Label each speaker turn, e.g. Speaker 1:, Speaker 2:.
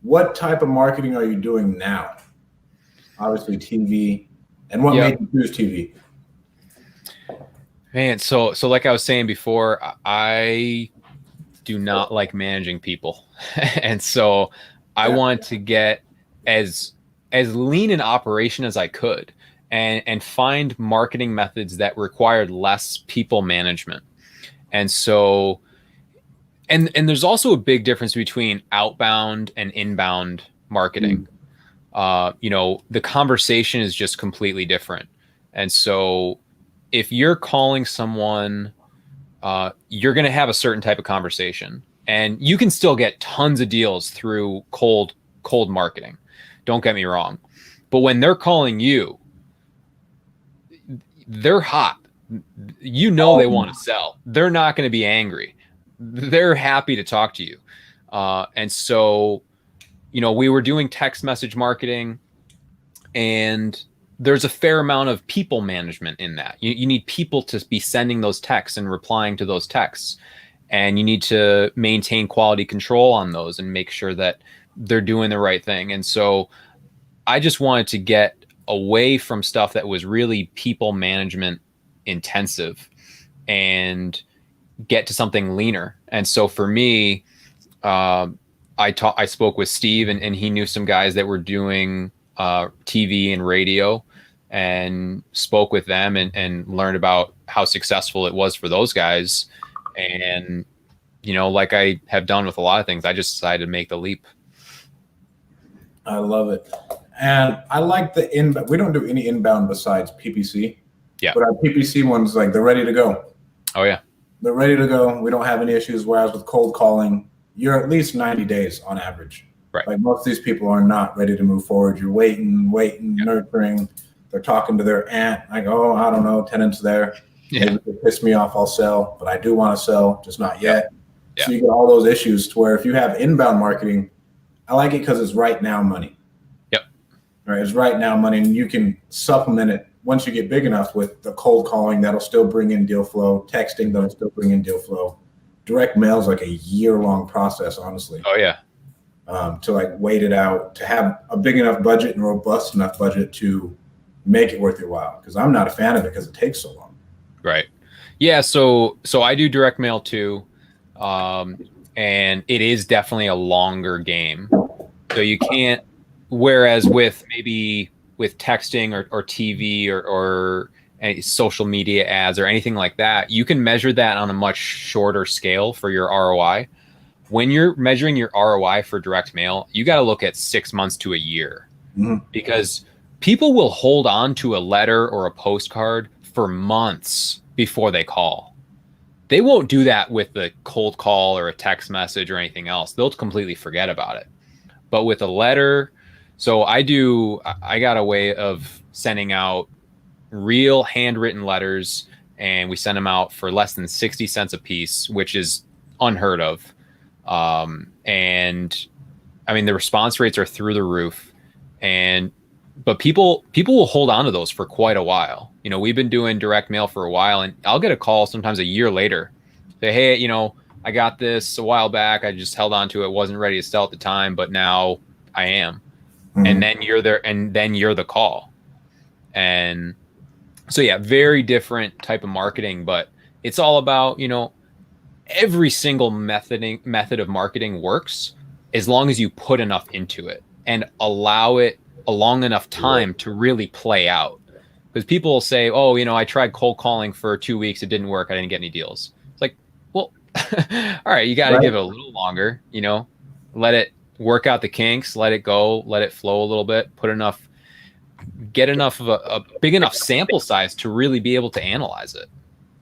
Speaker 1: what type of marketing are you doing now? Obviously TV. And what made you choose TV?
Speaker 2: Man, so like I was saying before, I do not like managing people. And so I want to get as lean an operation as I could and find marketing methods that required less people management. And so and there's also a big difference between outbound and inbound marketing. The conversation is just completely different. And so if you're calling someone, you're going to have a certain type of conversation, and you can still get tons of deals through cold marketing. Don't get me wrong. But when they're calling you, they're hot. They want to sell. They're not going to be angry. They're happy to talk to you. And so, we were doing text message marketing, and there's a fair amount of people management in that. You need people to be sending those texts and replying to those texts. And you need to maintain quality control on those and make sure that they're doing the right thing. And so I just wanted to get away from stuff that was really people management intensive and get to something leaner. And so for me, I spoke with Steve, and he knew some guys that were doing TV and radio, and spoke with them and learned about how successful it was for those guys. And, like I have done with a lot of things, I just decided to make the leap.
Speaker 1: I love it. And I like the inbound. We don't do any inbound besides PPC.
Speaker 2: Yeah.
Speaker 1: But our PPC ones, like, they're ready to go.
Speaker 2: Oh, yeah.
Speaker 1: They're ready to go. We don't have any issues. Whereas with cold calling, you're at least 90 days on average.
Speaker 2: Right.
Speaker 1: Like, most of these people are not ready to move forward. You're waiting, nurturing. They're talking to their aunt. Like, oh, I don't know, tenants there.
Speaker 2: Yeah.
Speaker 1: Maybe they piss me off, I'll sell. But I do want to sell, just not yet.
Speaker 2: Yeah.
Speaker 1: So you get all those issues to where if you have inbound marketing, I like it because it's right now money.
Speaker 2: Yep.
Speaker 1: Right. It's right now money, and you can supplement it once you get big enough with the cold calling that'll still bring in deal flow, texting that'll still bring in deal flow. Direct mail is like a year-long process, honestly.
Speaker 2: Oh, yeah.
Speaker 1: To like wait it out, to have a big enough budget and robust enough budget to make it worth your while. Because I'm not a fan of it because it takes so long.
Speaker 2: Right. Yeah. So I do direct mail too. And it is definitely a longer game. So you can't, whereas with texting or TV or any social media ads or anything like that, you can measure that on a much shorter scale for your ROI. When you're measuring your ROI for direct mail, you got to look at 6 months to a year, because people will hold on to a letter or a postcard for months before they call. They won't do that with the cold call or a text message or anything else. They'll completely forget about it. But with a letter, so I got a way of sending out real handwritten letters, and we send them out for less than 60 cents a piece, which is unheard of. And I mean, the response rates are through the roof, but people will hold on to those for quite a while. We've been doing direct mail for a while, and I'll get a call sometimes a year later. Say, hey, I got this a while back. I just held on to it. Wasn't ready to sell at the time, but now I am. And then you're there, and then you're the call. And so, yeah, very different type of marketing, but it's all about, every single method of marketing works as long as you put enough into it and allow it a long enough time to really play out. Because people will say, oh, I tried cold calling for 2 weeks. It didn't work. I didn't get any deals. It's like, well, all right, you got to give it a little longer, let it work out the kinks, let it go, let it flow a little bit, get enough of a big enough sample size to really be able to analyze it.